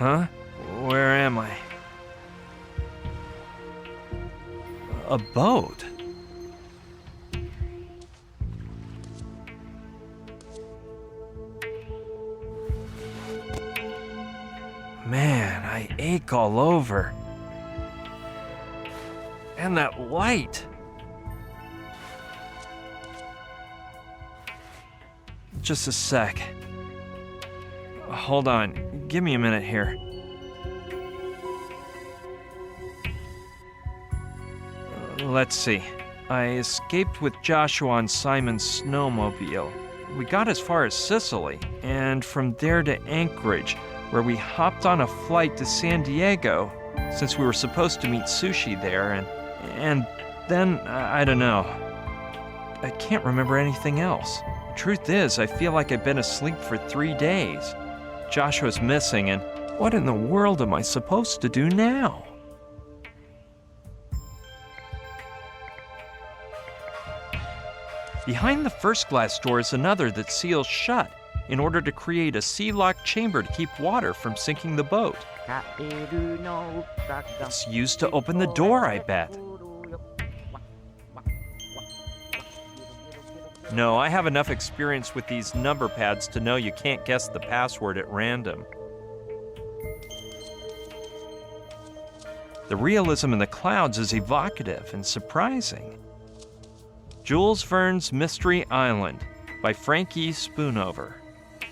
Huh? Where am I? A boat? Man, I ache all over. And that light. Just a sec. Hold on, give me a minute here. Let's see. I escaped with Joshua on Simon's snowmobile. We got as far as Sicily, and from there to Anchorage, where we hopped on a flight to San Diego, since we were supposed to meet Sushi there, and then, I don't know. I can't remember anything else. Truth is, I feel like I've been asleep for 3 days. Joshua's missing, and what in the world am I supposed to do now? Behind the first glass door is another that seals shut in order to create a sea-locked chamber to keep water from sinking the boat. It's used to open the door, I bet. No, I have enough experience with these number pads to know you can't guess the password at random. The realism in the clouds is evocative and surprising. Jules Verne's Mystery Island by Frankie Spoonover.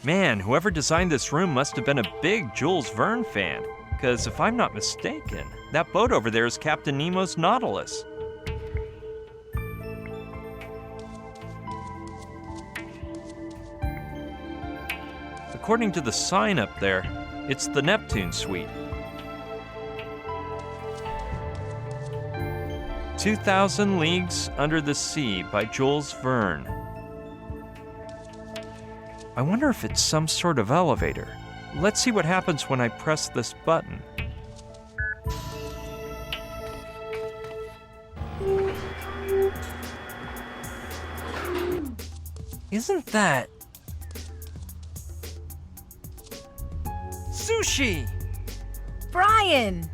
Man, whoever designed this room must have been a big Jules Verne fan, because if I'm not mistaken, that boat over there is Captain Nemo's Nautilus. According to the sign up there, it's the Neptune Suite. 2,000 Leagues Under the Sea by Jules Verne. I wonder if it's some sort of elevator. Let's see what happens when I press this button. Isn't that... Sushi! Brian!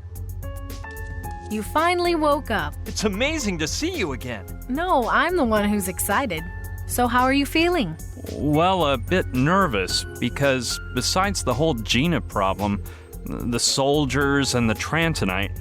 You finally woke up. It's amazing to see you again. No, I'm the one who's excited. So how are you feeling? Well, a bit nervous, because besides the whole Gina problem, the soldiers and the Trantonite,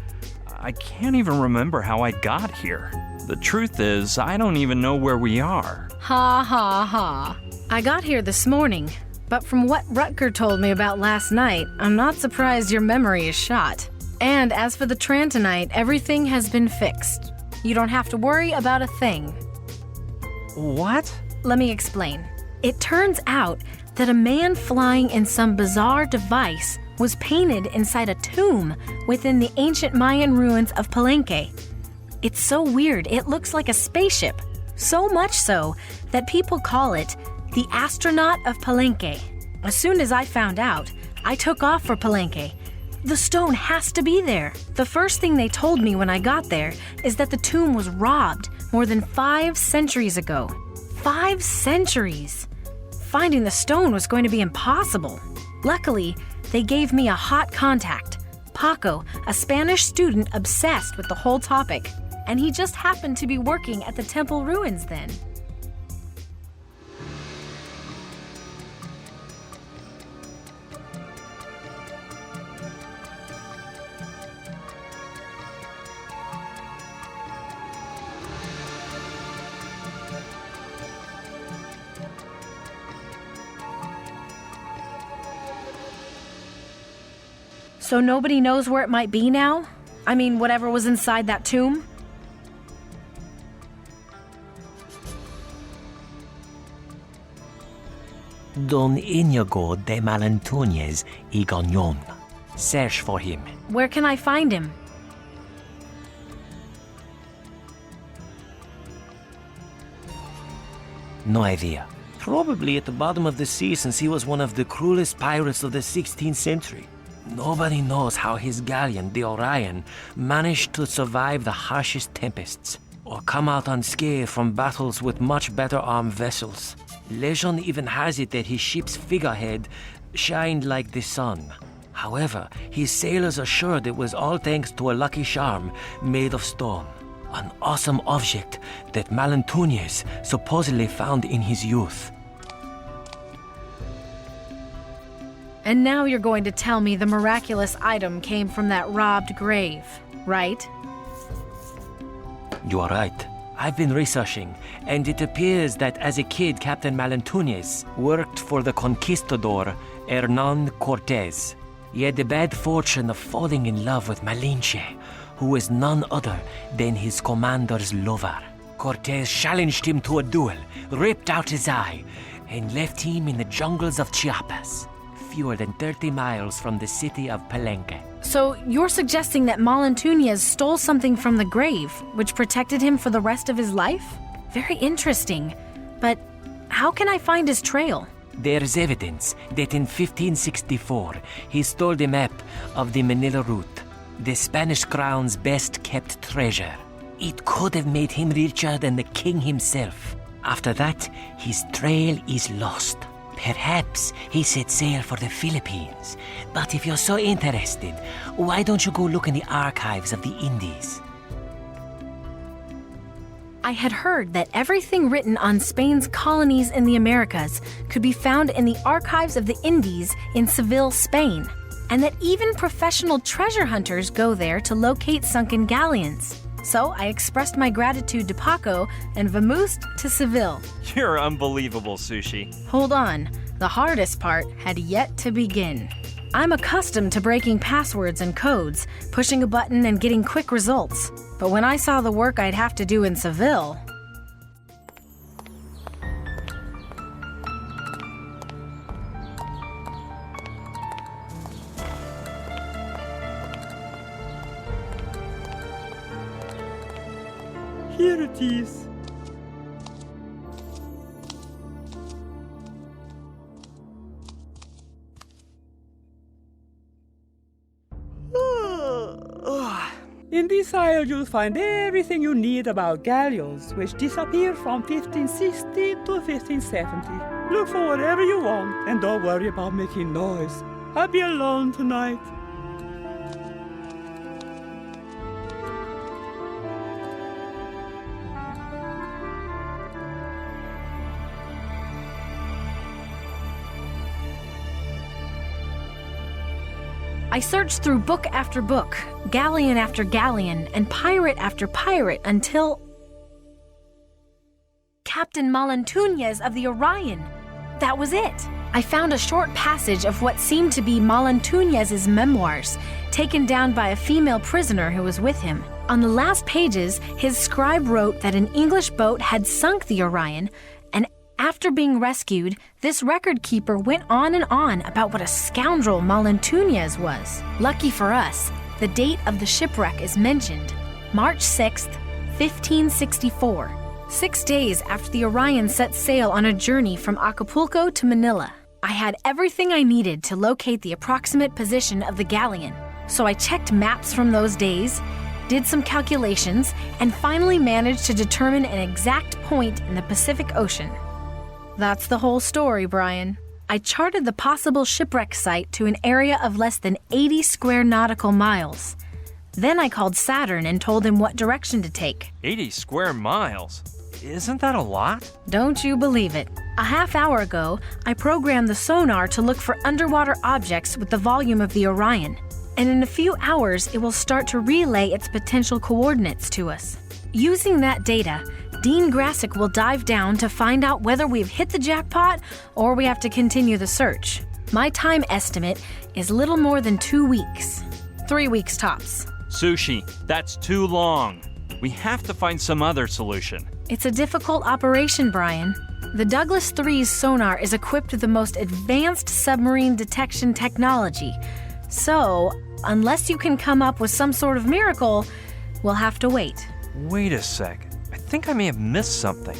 I can't even remember how I got here. The truth is, I don't even know where we are. Ha ha ha. I got here this morning, but from what Rutger told me about last night, I'm not surprised your memory is shot. And as for the Trantonite, everything has been fixed. You don't have to worry about a thing. What? Let me explain. It turns out that a man flying in some bizarre device was painted inside a tomb within the ancient Mayan ruins of Palenque. It's so weird, it looks like a spaceship. So much so that people call it the astronaut of Palenque. As soon as I found out, I took off for Palenque. The stone has to be there. The first thing they told me when I got there is that the tomb was robbed more than 5 centuries ago. 5 centuries! Finding the stone was going to be impossible. Luckily, they gave me a hot contact, Paco, a Spanish student obsessed with the whole topic, and he just happened to be working at the temple ruins then. So nobody knows where it might be now? I mean, whatever was inside that tomb? Don Inigo de Malantuñez y Gagnon. Search for him. Where can I find him? No idea. Probably at the bottom of the sea, since he was one of the cruelest pirates of the 16th century. Nobody knows how his galleon, the Orion, managed to survive the harshest tempests, or come out unscathed from battles with much better armed vessels. Legend even has it that his ship's figurehead shined like the sun. However, his sailors assured it was all thanks to a lucky charm made of stone. An awesome object that Malantunes supposedly found in his youth. And now you're going to tell me the miraculous item came from that robbed grave, right? You are right. I've been researching, and it appears that as a kid, Captain Malantunes worked for the conquistador Hernan Cortez. He had the bad fortune of falling in love with Malinche, who was none other than his commander's lover. Cortez challenged him to a duel, ripped out his eye, and left him in the jungles of Chiapas, fewer than 30 miles from the city of Palenque. So you're suggesting that Malantunes stole something from the grave, which protected him for the rest of his life? Very interesting. But how can I find his trail? There's evidence that in 1564, he stole the map of the Manila route, the Spanish crown's best-kept treasure. It could have made him richer than the king himself. After that, his trail is lost. Perhaps he set sail for the Philippines. But if you're so interested, why don't you go look in the archives of the Indies? I had heard that everything written on Spain's colonies in the Americas could be found in the archives of the Indies in Seville, Spain, and that even professional treasure hunters go there to locate sunken galleons. So I expressed my gratitude to Paco and vamoosed to Seville. You're unbelievable, Sushi. Hold on, the hardest part had yet to begin. I'm accustomed to breaking passwords and codes, pushing a button and getting quick results. But when I saw the work I'd have to do in Seville... Here it is. In this aisle you'll find everything you need about galleons, which disappeared from 1560 to 1570. Look for whatever you want, and don't worry about making noise. I'll be alone tonight. I searched through book after book, galleon after galleon, and pirate after pirate until... Captain Malantunes of the Orion. That was it. I found a short passage of what seemed to be Malantunes' memoirs, taken down by a female prisoner who was with him. On the last pages, his scribe wrote that an English boat had sunk the Orion, and after being rescued, this record keeper went on and on about what a scoundrel Malantunes was. Lucky for us, the date of the shipwreck is mentioned, March 6th, 1564, 6 days after the Orion set sail on a journey from Acapulco to Manila. I had everything I needed to locate the approximate position of the galleon, so I checked maps from those days, did some calculations, and finally managed to determine an exact point in the Pacific Ocean. That's the whole story, Brian. I charted the possible shipwreck site to an area of less than 80 square nautical miles. Then I called Saturn and told him what direction to take. 80 square miles? Isn't that a lot? Don't you believe it? A half hour ago, I programmed the sonar to look for underwater objects with the volume of the Orion. And in a few hours, it will start to relay its potential coordinates to us. Using that data, Dean Grassick will dive down to find out whether we've hit the jackpot or we have to continue the search. My time estimate is little more than 2 weeks. 3 weeks tops. Sushi, that's too long. We have to find some other solution. It's a difficult operation, Brian. The Douglas III's sonar is equipped with the most advanced submarine detection technology. So, unless you can come up with some sort of miracle, we'll have to wait. Wait a sec. I think I may have missed something.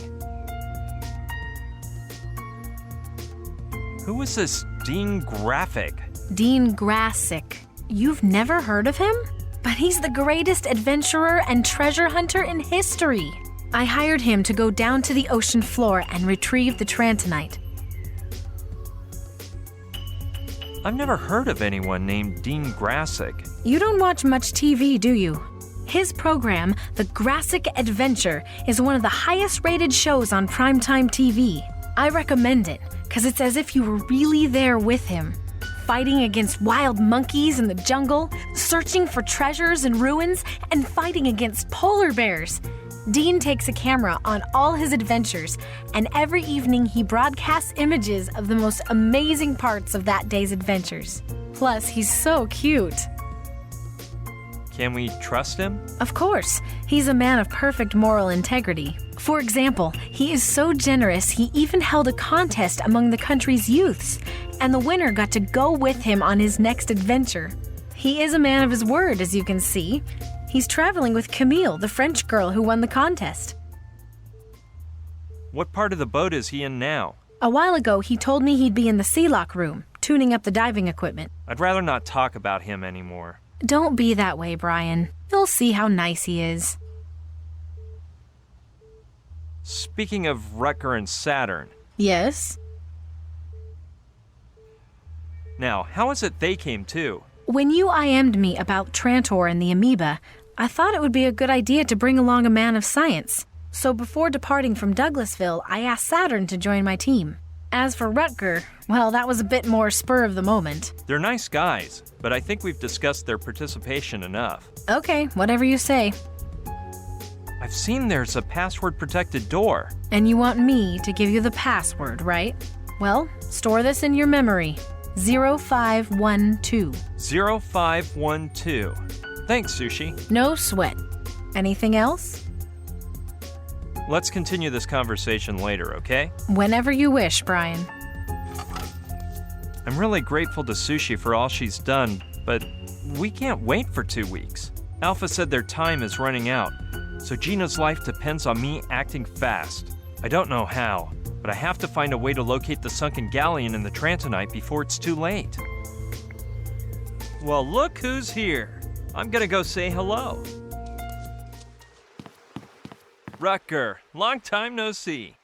Who is this Dean Graphic? Dean Grassick. You've never heard of him? But he's the greatest adventurer and treasure hunter in history. I hired him to go down to the ocean floor and retrieve the Trantonite. I've never heard of anyone named Dean Grassick. You don't watch much TV, do you? His program, The Grassick Adventure, is one of the highest-rated shows on primetime TV. I recommend it, because it's as if you were really there with him. Fighting against wild monkeys in the jungle, searching for treasures and ruins, and fighting against polar bears. Dean takes a camera on all his adventures, and every evening he broadcasts images of the most amazing parts of that day's adventures. Plus, he's so cute. Can we trust him? Of course, he's a man of perfect moral integrity. For example, he is so generous he even held a contest among the country's youths, and the winner got to go with him on his next adventure. He is a man of his word, as you can see. He's traveling with Camille, the French girl who won the contest. What part of the boat is he in now? A while ago, he told me he'd be in the sea lock room, tuning up the diving equipment. I'd rather not talk about him anymore. Don't be that way, Brian. You'll see how nice he is. Speaking of Rutger and Saturn, Yes? now, how is it they came too? When you IM'd me about Trantor and the amoeba, I thought it would be a good idea to bring along a man of science. So before departing from Douglasville, I asked Saturn to join my team. As for Rutger, well, that was a bit more spur of the moment. They're nice guys, but I think we've discussed their participation enough. Okay, whatever you say. I've seen there's a password-protected door. And you want me to give you the password, right? Well, store this in your memory. 0512. 0512. Thanks, Sushi. No sweat. Anything else? Let's continue this conversation later, okay? Whenever you wish, Brian. I'm really grateful to Sushi for all she's done, but we can't wait for 2 weeks. Alpha said their time is running out, so Gina's life depends on me acting fast. I don't know how, but I have to find a way to locate the sunken galleon in the Trantonite before it's too late. Well, look who's here. I'm gonna go say hello. Rutger, long time no see.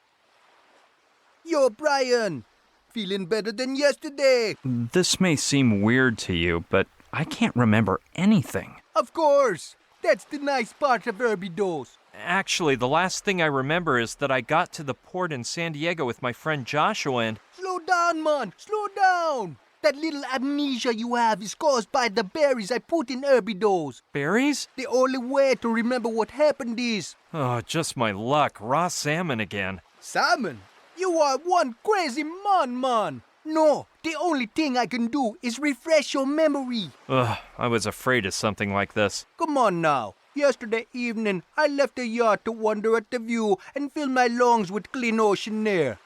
Yo, Brian! Feeling better than yesterday? This may seem weird to you, but I can't remember anything. Of course! That's the nice part of Herbidos. Actually, the last thing I remember is that I got to the port in San Diego with my friend Joshua and... Slow down, man! Slow down! That little amnesia you have is caused by the berries I put in Herbidos. Berries? The only way to remember what happened is... Oh, just my luck. Raw salmon again. Salmon? You are one crazy man! No, the only thing I can do is refresh your memory. Ugh, I was afraid of something like this. Come on now. Yesterday evening, I left the yacht to wander at the view and fill my lungs with clean ocean air.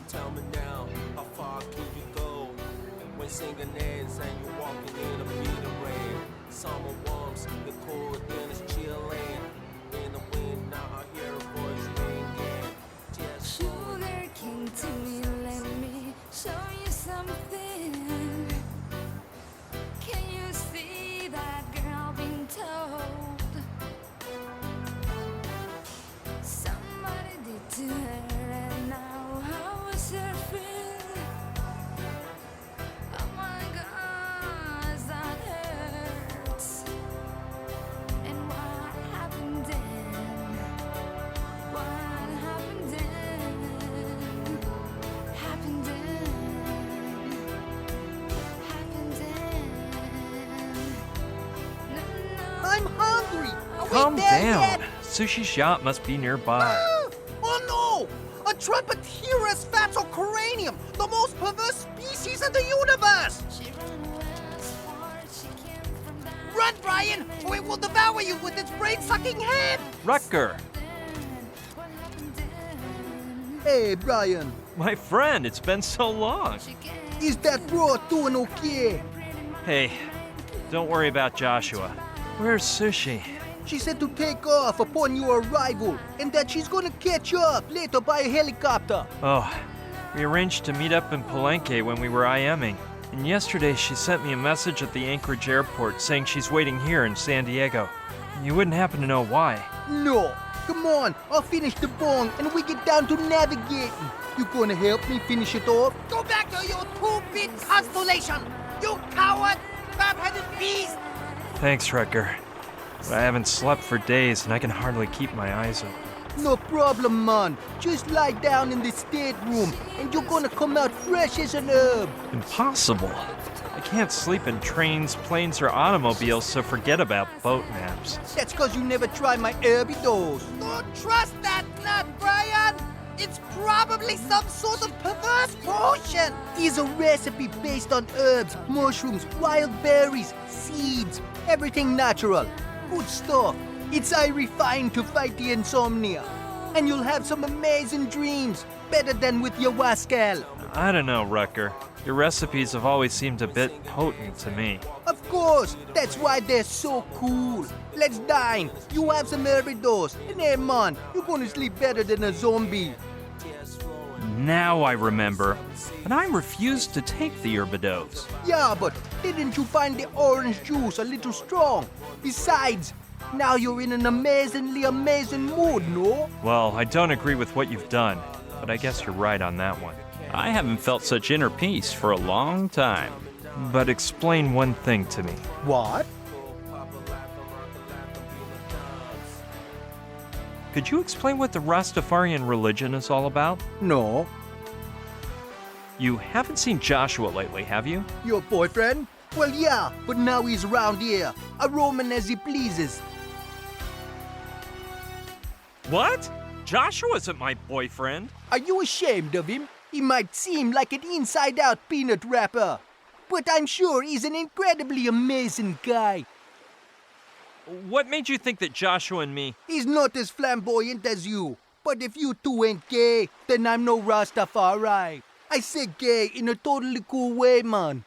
Tell me now, how far can you go? When singing ends and you're walking in a beating rain. Summer warms, the cold wind is chilling. In the wind, now I hear a voice ringing. Just Sugar king to me, let me show you something. Can you see that girl being told? Somebody did to her, and now how is her feel? Oh my God, that hurts. And what happened then? What happened then? Happened then? Happened then? No. I'm hungry! Are we Calm there down. yet? Sushi's yacht must be nearby. Oh no! A Trumpetera's Fatocranium, the most perverse species in the universe! She ran away as far as she came from that. Run, Brian, or it will devour you with its brain-sucking hand! Rutger, What happened then? Hey, Brian, my friend, it's been so long. She gave is that bro doing okay? Hey, don't worry about Joshua. Where's Sushi? She said to take off upon your arrival, and that she's gonna catch up later by a helicopter. Oh, we arranged to meet up in Palenque when we were IMing. And yesterday she sent me a message at the Anchorage airport saying she's waiting here in San Diego. You wouldn't happen to know why. No. Come on, I'll finish the bong and we get down to navigating. You gonna help me finish it off? Go back to your two-bit constellation! You coward! Crab-headed beast! Thanks, Rutger. But I haven't slept for days and I can hardly keep my eyes open. No problem, man. Just lie down in the stateroom and you're gonna come out fresh as an herb. Impossible. I can't sleep in trains, planes, or automobiles, so forget about boat naps. That's cause you never tried my herby dose. Don't trust that nut, Brian! It's probably some sort of perverse potion! Is a recipe based on herbs, mushrooms, wild berries, seeds, everything natural. Good stuff. It's refined to fight the insomnia. And you'll have some amazing dreams, better than with your wascal. I don't know, Rutger. Your recipes have always seemed a bit potent to me. Of course, that's why they're so cool. Let's dine. You have some herby dose, and hey man, you're gonna sleep better than a zombie. Now I remember. But I refused to take the Herbidose. Yeah, but didn't you find the orange juice a little strong? Besides, now you're in an amazing mood, no? Well, I don't agree with what you've done, but I guess you're right on that one. I haven't felt such inner peace for a long time. But explain one thing to me. What? Could you explain what the Rastafarian religion is all about? No. You haven't seen Joshua lately, have you? Your boyfriend? Well, yeah, but now he's round here, a Roman as he pleases. What? Joshua isn't my boyfriend. Are you ashamed of him? He might seem like an inside-out peanut wrapper, but I'm sure he's an incredibly amazing guy. What made you think that Joshua and me... He's not as flamboyant as you, but if you two ain't gay, then I'm no Rastafari. I say gay in a totally cool way, man.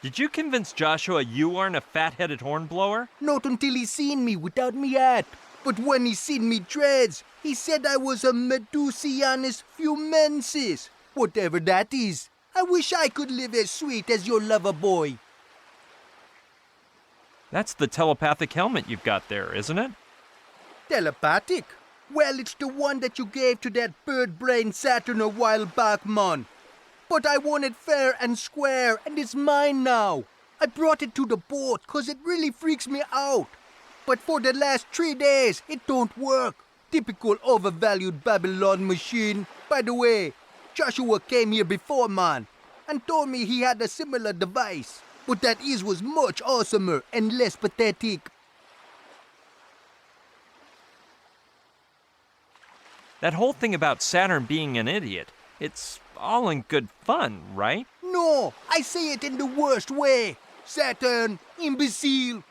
Did you convince Joshua you aren't a fat-headed hornblower? Not until he seen me without me hat. But when he seen me dreads, he said I was a Medusianus fumensis. Whatever that is. I wish I could live as sweet as your lover boy. That's the telepathic helmet you've got there, isn't it? Telepathic? Well, it's the one that you gave to that bird-brained Saturn a while back, man. But I want it fair and square, and it's mine now. I brought it to the boat, 'cause it really freaks me out. But for the last 3 days, it don't work. Typical overvalued Babylon machine. By the way, Joshua came here before, man, and told me he had a similar device. But that his was much awesomer and less pathetic. That whole thing about Saturn being an idiot, it's all in good fun, right? No, I say it in the worst way. Saturn, imbecile.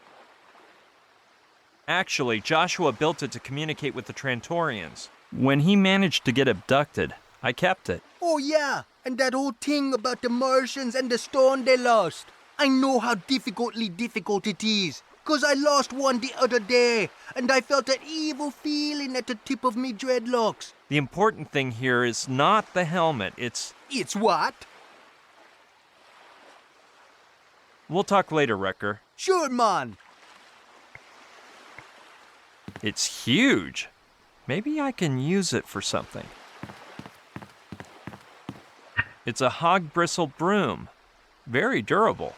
Actually, Joshua built it to communicate with the Trantorians. When he managed to get abducted, I kept it. Oh yeah, and that whole thing about the Martians and the stone they lost. I know how difficult it is. 'Cause I lost one the other day, and I felt an evil feeling at the tip of me dreadlocks. The important thing here is not the helmet, it's... It's what? We'll talk later, Wrecker. Sure, man. It's huge. Maybe I can use it for something. It's a hog bristle broom. Very durable.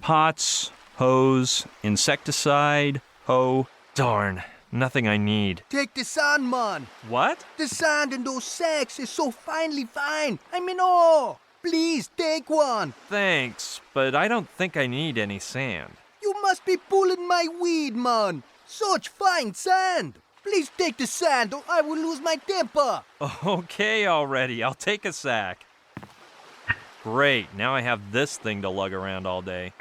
Pots, hose, insecticide, hoe. Darn, nothing I need. Take the sand, man. What? The sand in those sacks is so finely fine. I'm in awe. Please take one. Thanks, but I don't think I need any sand. You must be pulling my weed, man. Such fine sand. Please take the sand or I will lose my temper. Okay already, I'll take a sack. Great, now I have this thing to lug around all day.